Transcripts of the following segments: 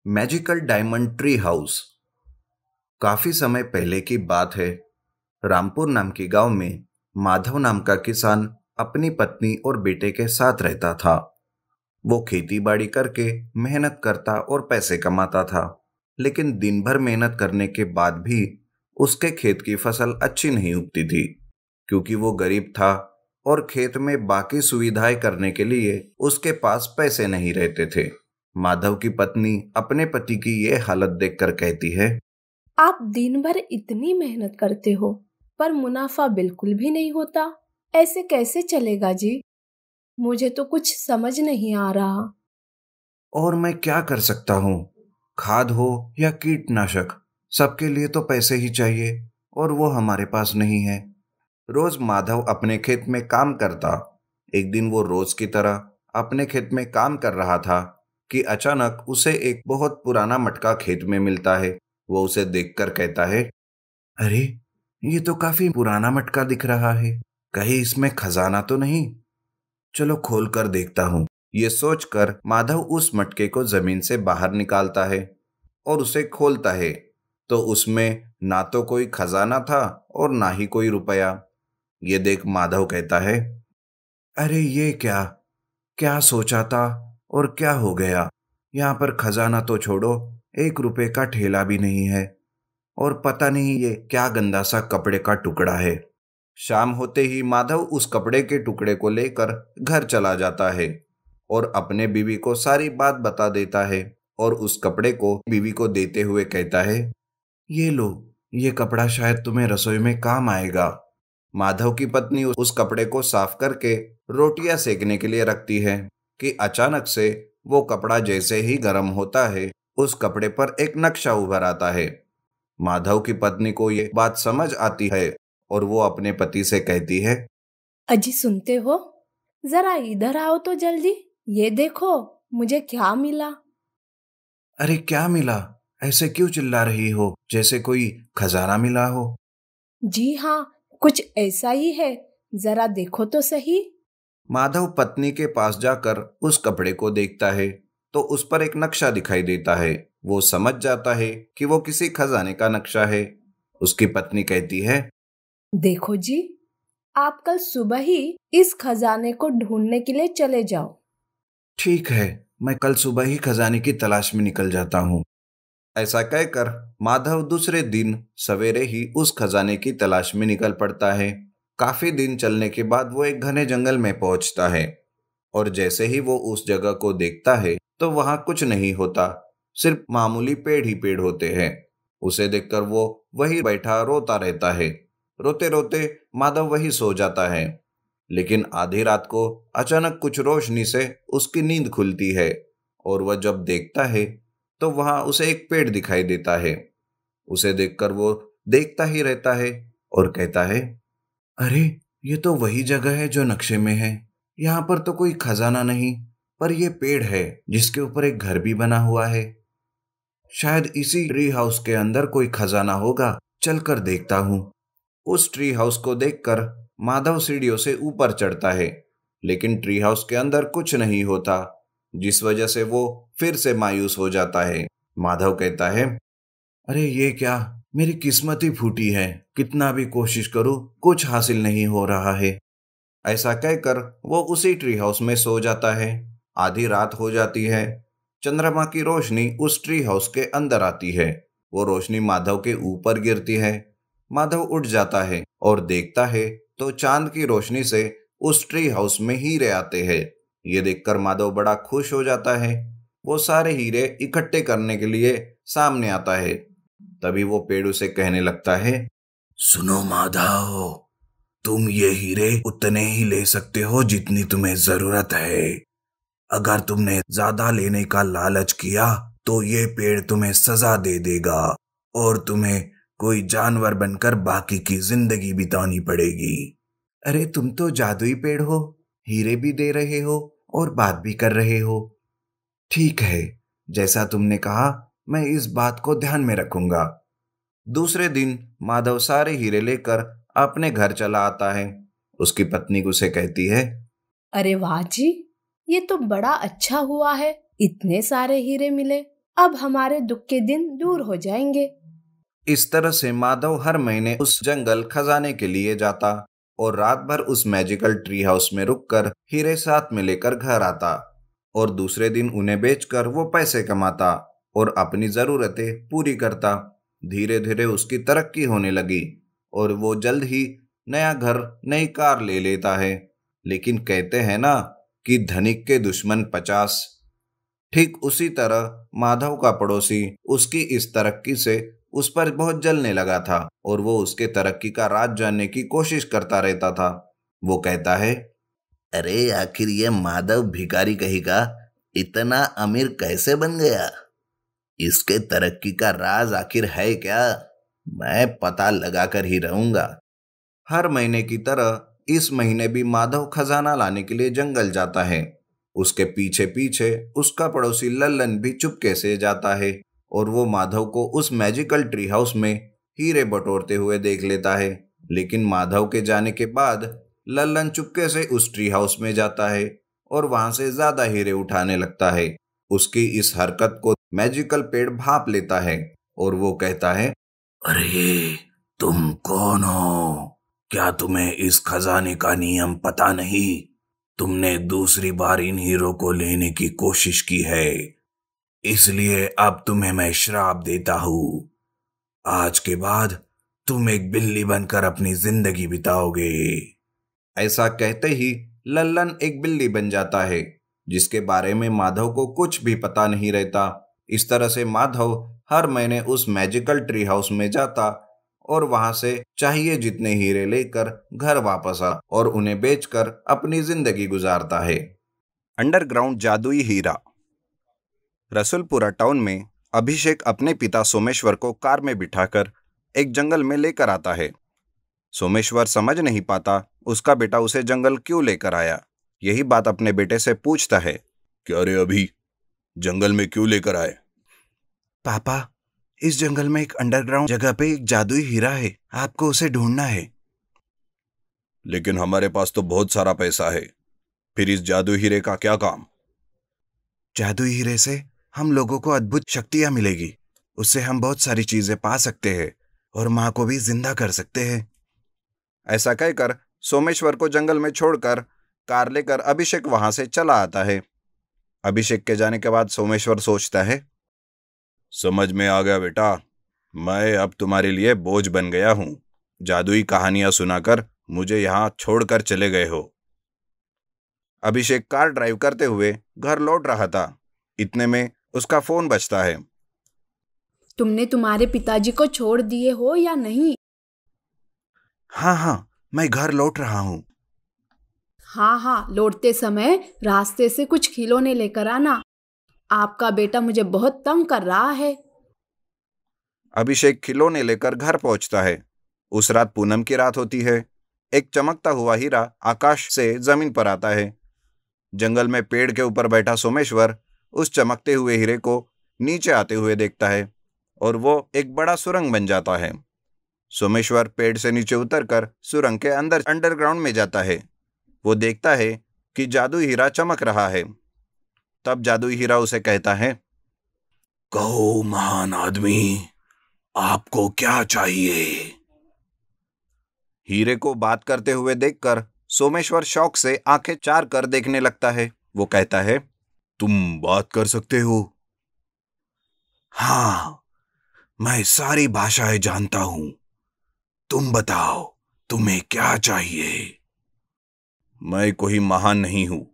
Magical diamond tree house. काफी समय पहले की बात है। रामपुर नाम के गांव में माधव नाम का किसान अपनी पत्नी और बेटे के साथ रहता था। वो खेती बाड़ी करके मेहनत करता और पैसे कमाता था, लेकिन दिन भर मेहनत करने के बाद भी उसके खेत की फसल अच्छी नहीं उगती थी, क्योंकि वो गरीब था और खेत में बाकी सुविधाएं करने के लिए उसके पास पैसे नहीं रहते थे। माधव की पत्नी अपने पति की ये हालत देखकर कहती है, आप दिन भर इतनी मेहनत करते हो पर मुनाफा बिल्कुल भी नहीं होता। ऐसे कैसे चलेगा जी? मुझे तो कुछ समझ नहीं आ रहा। और मैं क्या कर सकता हूँ? खाद हो या कीटनाशक, सबके लिए तो पैसे ही चाहिए और वो हमारे पास नहीं है। रोज माधव अपने खेत में काम करता। एक दिन वो रोज की तरह अपने खेत में काम कर रहा था कि अचानक उसे एक बहुत पुराना मटका खेत में मिलता है। वो उसे देखकर कहता है, अरे, ये तो काफी पुराना मटका दिख रहा है। कहीं इसमें खजाना तो नहीं? चलो खोल कर देखता हूँ। ये सोचकर माधव उस मटके को जमीन से बाहर निकालता है और उसे खोलता है, तो उसमें ना तो कोई खजाना था और ना ही कोई रुपया। ये देख माधव कहता है, अरे ये क्या क्या सोचा था और क्या हो गया? यहाँ पर खजाना तो छोड़ो, 1 रुपए का ठेला भी नहीं है और पता नहीं ये क्या गंदा सा कपड़े का टुकड़ा है। शाम होते ही माधव उस कपड़े के टुकड़े को लेकर घर चला जाता है और अपने बीवी को सारी बात बता देता है और उस कपड़े को बीवी को देते हुए कहता है, ये लो, ये कपड़ा शायद तुम्हें रसोई में काम आएगा। माधव की पत्नी उस कपड़े को साफ करके रोटियां सेकने के लिए रखती है कि अचानक से वो कपड़ा जैसे ही गर्म होता है, उस कपड़े पर एक नक्शा उभर आता है। माधव की पत्नी को ये बात समझ आती है और वो अपने पति से कहती है, अजी सुनते हो? जरा इधर आओ तो जल्दी। ये देखो मुझे क्या मिला। अरे क्या मिला? ऐसे क्यों चिल्ला रही हो जैसे कोई खजाना मिला हो? जी हाँ, कुछ ऐसा ही है। जरा देखो तो सही। माधव पत्नी के पास जाकर उस कपड़े को देखता है तो उस पर एक नक्शा दिखाई देता है। वो समझ जाता है कि वो किसी खजाने का नक्शा है। उसकी पत्नी कहती है, देखो जी, आप कल सुबह ही इस खजाने को ढूंढने के लिए चले जाओ। ठीक है, मैं कल सुबह ही खजाने की तलाश में निकल जाता हूँ। ऐसा कहकर माधव दूसरे दिन सवेरे ही उस खजाने की तलाश में निकल पड़ता है। काफी दिन चलने के बाद वो एक घने जंगल में पहुंचता है और जैसे ही वो उस जगह को देखता है तो वहां कुछ नहीं होता, सिर्फ मामूली पेड़ ही पेड़ होते हैं। उसे देखकर वो वही बैठा रोता रहता है। रोते रोते माधव वही सो जाता है, लेकिन आधी रात को अचानक कुछ रोशनी से उसकी नींद खुलती है और वह जब देखता है तो वहां उसे एक पेड़ दिखाई देता है। उसे देखकर वो देखता ही रहता है और कहता है, अरे, ये तो वही जगह है जो नक्शे में है। यहाँ पर तो कोई खजाना नहीं, पर यह पेड़ है जिसके ऊपर एक घर भी बना हुआ है। शायद इसी ट्री हाउस के अंदर कोई खजाना होगा, चलकर देखता हूँ। उस ट्री हाउस को देखकर माधव सीढ़ियों से ऊपर चढ़ता है, लेकिन ट्री हाउस के अंदर कुछ नहीं होता, जिस वजह से वो फिर से मायूस हो जाता है। माधव कहता है, अरे ये क्या, मेरी किस्मत ही फूटी है। कितना भी कोशिश करूं कुछ हासिल नहीं हो रहा है। ऐसा कहकर वो उसी ट्री हाउस में सो जाता है। आधी रात हो जाती है। चंद्रमा की रोशनी उस ट्री हाउस के अंदर आती है। वो रोशनी माधव के ऊपर गिरती है। माधव उठ जाता है और देखता है तो चांद की रोशनी से उस ट्री हाउस में हीरे आते हैं। ये देखकर माधव बड़ा खुश हो जाता है। वो सारे हीरे इकट्ठे करने के लिए सामने आता है। तभी वो पेड़ उसे कहने लगता है, सुनो माधव, तुम ये हीरे उतने ही ले सकते हो जितनी तुम्हें जरूरत है। अगर तुमने ज्यादा लेने का लालच किया तो ये पेड़ तुम्हें सजा दे देगा और तुम्हें कोई जानवर बनकर बाकी की जिंदगी बितानी पड़ेगी। अरे तुम तो जादुई पेड़ हो, हीरे भी दे रहे हो और बात भी कर रहे हो। ठीक है, जैसा तुमने कहा, मैं इस बात को ध्यान में रखूंगा। दूसरे दिन माधव सारे हीरे लेकर अपने घर चला आता है। उसकी पत्नी उसे कहती है, अरे वाह जी, ये तो बड़ा अच्छा हुआ है। इतने सारे हीरे मिले। अब हमारे दुख के दिन दूर हो जाएंगे। इस तरह से माधव हर महीने उस जंगल खजाने के लिए जाता और रात भर उस मैजिकल ट्री हाउस में रुककर हीरे साथ में लेकर घर आता और दूसरे दिन उन्हें बेचकर वो पैसे कमाता और अपनी जरूरतें पूरी करता। धीरे धीरे उसकी तरक्की होने लगी और वो जल्द ही नया घर, नई कार ले लेता है। लेकिन कहते हैं ना कि धनिक के दुश्मन 50। ठीक उसी तरह माधव का पड़ोसी उसकी इस तरक्की से उस पर बहुत जलने लगा था और वो उसके तरक्की का राज जानने की कोशिश करता रहता था। वो कहता है, अरे आखिर ये माधव भिखारी कहीं का इतना अमीर कैसे बन गया? इसके तरक्की का राज आखिर है क्या? मैं पता लगा कर ही रहूंगा। हर महीने की तरह इस महीने भी माधव खजाना लाने के लिए जंगल जाता है। उसके पीछे पीछे उसका पड़ोसी लल्लन भी चुपके से जाता है और वो माधव को उस मैजिकल ट्री हाउस में हीरे बटोरते हुए देख लेता है। लेकिन माधव के जाने के बाद लल्लन चुपके से उस ट्री हाउस में जाता है और वहां से ज्यादा हीरे उठाने लगता है। उसकी इस हरकत को मैजिकल पेड़ भांप लेता है और वो कहता है, अरे तुम कौन हो? क्या तुम्हें इस खजाने का नियम पता नहीं? तुमने दूसरी बार इन हीरो को लेने की कोशिश की है, इसलिए अब तुम्हें मैं श्राप देता हूं। आज के बाद तुम एक बिल्ली बनकर अपनी जिंदगी बिताओगे। ऐसा कहते ही लल्लन एक बिल्ली बन जाता है, जिसके बारे में माधव को कुछ भी पता नहीं रहता। इस तरह से माधव हर महीने उस मैजिकल ट्री हाउस में जाता और वहां से चाहिए जितने हीरे लेकर घर वापस आ और उन्हें बेचकर अपनी जिंदगी गुजारता है। अंडरग्राउंड जादुई हीरा। रसुलपुरा टाउन में अभिषेक अपने पिता सोमेश्वर को कार में बिठाकर एक जंगल में लेकर आता है। सोमेश्वर समझ नहीं पाता उसका बेटा उसे जंगल क्यों लेकर आया। यही बात अपने बेटे से पूछता है, क्या रे अभी, जंगल में क्यों लेकर आए? पापा, इस जंगल में एक अंडरग्राउंड जगह पे एक जादुई हीरा है, आपको उसे ढूंढना है। लेकिन हमारे पास तो बहुत सारा पैसा है, फिर इस जादुई हीरे का क्या काम? जादुई हीरे से हम लोगों को अद्भुत शक्तियां मिलेगी, उससे हम बहुत सारी चीजें पा सकते हैं और माँ को भी जिंदा कर सकते हैं। ऐसा कहकर सोमेश्वर को जंगल में छोड़कर कार लेकर अभिषेक वहां से चला आता है। अभिषेक के जाने के बाद सोमेश्वर सोचता है, समझ में आ गया बेटा, मैं अब तुम्हारे लिए बोझ बन गया हूं। जादुई कहानियां सुनाकर मुझे यहां छोड़कर चले गए हो। अभिषेक कार ड्राइव करते हुए घर लौट रहा था। इतने में उसका फोन बजता है। तुमने तुम्हारे पिताजी को छोड़ दिए हो या नहीं? हाँ, मैं घर लौट रहा हूँ। हाँ, लौटते समय रास्ते से कुछ खिलौने लेकर आना। आपका बेटा मुझे बहुत तंग कर रहा है। अभिषेक खिलौने लेकर घर पहुंचता है। उस रात पूनम की रात होती है। एक चमकता हुआ हीरा आकाश से जमीन पर आता है। जंगल में पेड़ के ऊपर बैठा सोमेश्वर उस चमकते हुए हीरे को नीचे आते हुए देखता है और वो एक बड़ा सुरंग बन जाता है। सोमेश्वर पेड़ से नीचे उतरकर सुरंग के अंदर अंडरग्राउंड में जाता है। वो देखता है कि जादुई हीरा चमक रहा है। तब जादुई हीरा उसे कहता है, कहो महान आदमी, आपको क्या चाहिए? हीरे को बात करते हुए देखकर सोमेश्वर शौक से आंखें चार कर देखने लगता है। वो कहता है, तुम बात कर सकते हो? हाँ, मैं सारी भाषाएं जानता हूं। तुम बताओ, तुम्हें क्या चाहिए? मैं कोई महान नहीं हूं।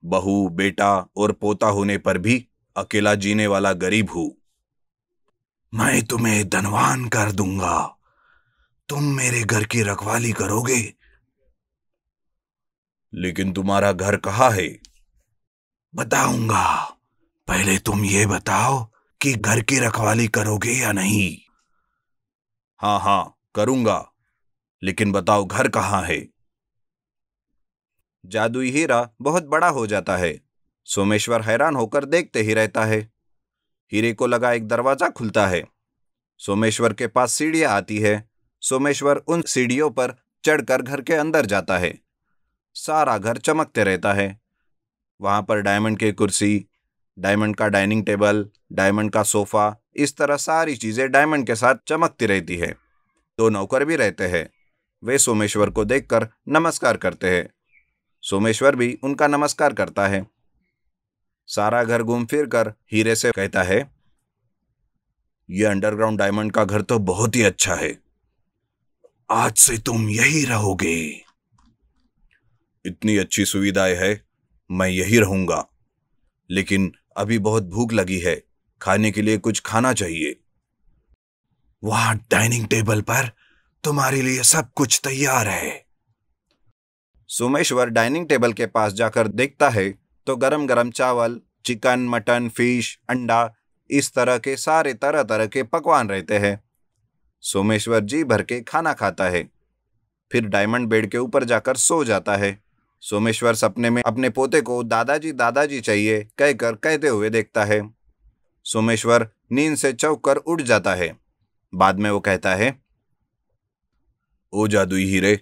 बहू, बेटा और पोता होने पर भी अकेला जीने वाला गरीब हूं। मैं तुम्हें धनवान कर दूंगा। तुम मेरे घर की रखवाली करोगे? लेकिन तुम्हारा घर कहाँ है? बताऊंगा। पहले तुम ये बताओ कि घर की रखवाली करोगे या नहीं? हाँ, करूंगा, लेकिन बताओ घर कहाँ है? जादुई हीरा बहुत बड़ा हो जाता है। सोमेश्वर हैरान होकर देखते ही रहता है। हीरे को लगा एक दरवाजा खुलता है। सोमेश्वर के पास सीढ़ियां आती है। सोमेश्वर उन सीढ़ियों पर चढ़कर घर के अंदर जाता है। सारा घर चमकते रहता है। वहां पर डायमंड की कुर्सी, डायमंड का डाइनिंग टेबल, डायमंड का सोफा, इस तरह सारी चीजें डायमंड के साथ चमकती रहती है। 2 नौकर भी रहते हैं। वे सोमेश्वर को देखकर नमस्कार करते हैं। सोमेश्वर भी उनका नमस्कार करता है। सारा घर घूम फिर कर हीरे से कहता है, यह अंडरग्राउंड डायमंड का घर तो बहुत ही अच्छा है। आज से तुम यही रहोगे। इतनी अच्छी सुविधाएं है, मैं यही रहूंगा। लेकिन अभी बहुत भूख लगी है, खाने के लिए कुछ खाना चाहिए। वहां डाइनिंग टेबल पर तुम्हारे लिए सब कुछ तैयार है। सोमेश्वर डाइनिंग टेबल के पास जाकर देखता है तो गरम गरम चावल, चिकन, मटन, फिश, अंडा, इस तरह के सारे तरह तरह के पकवान रहते हैं। सोमेश्वर जी भर के खाना खाता है, फिर डायमंड बेड के ऊपर जाकर सो जाता है। सोमेश्वर सपने में अपने पोते को दादाजी दादाजी चाहिए कहकर कहते हुए देखता है। सोमेश्वर नींद से चौंक कर उठ जाता है। बाद में वो कहता है, ओ जादुई हीरे,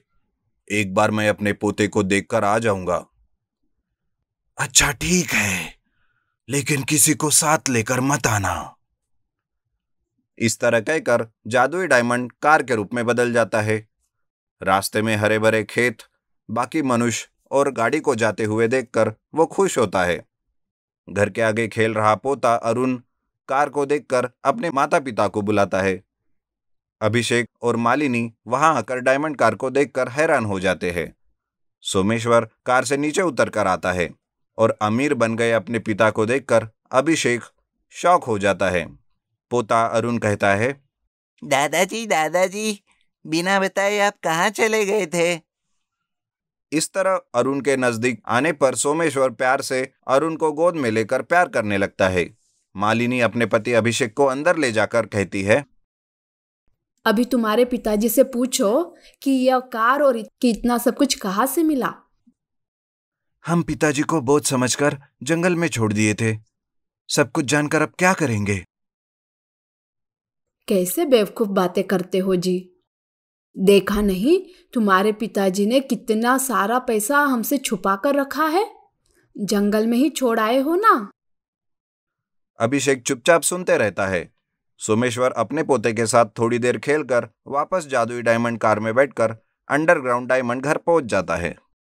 एक बार मैं अपने पोते को देखकर आ जाऊंगा। अच्छा ठीक है, लेकिन किसी को साथ लेकर मत आना। इस तरह कहकर जादुई डायमंड कार के रूप में बदल जाता है। रास्ते में हरे भरे खेत, बाकी मनुष्य और गाड़ी को जाते हुए देखकर वो खुश होता है। घर के आगे खेल रहा पोता अरुण कार को देखकर अपने माता पिता को बुलाता है। अभिषेक और मालिनी वहां आकर डायमंड कार को देखकर हैरान हो जाते हैं। सोमेश्वर कार से नीचे उतर कर आता है और अमीर बन गए अपने पिता को देखकर अभिषेक शॉक हो जाता है। पोता अरुण कहता है, दादाजी दादाजी, बिना बताए आप कहाँ चले गए थे? इस तरह अरुण के नजदीक आने पर सोमेश्वर प्यार से अरुण को गोद में लेकर प्यार करने लगता है। मालिनी अपने पति अभिषेक को अंदर ले जाकर कहती है, अभी तुम्हारे पिताजी से पूछो कि यह कार और इतना सब कुछ कहाँ से मिला। हम पिताजी को बोझ समझकर जंगल में छोड़ दिए थे। सब कुछ जानकर अब क्या करेंगे? कैसे बेवकूफ बातें करते हो जी। देखा नहीं तुम्हारे पिताजी ने कितना सारा पैसा हमसे छुपा कर रखा है। जंगल में ही छोड़ आए हो ना। अभिषेक चुपचाप सुनते रहता है। सोमेश्वर अपने पोते के साथ थोड़ी देर खेलकर वापस जादुई डायमंड कार में बैठकर अंडरग्राउंड डायमंड घर पहुंच जाता है।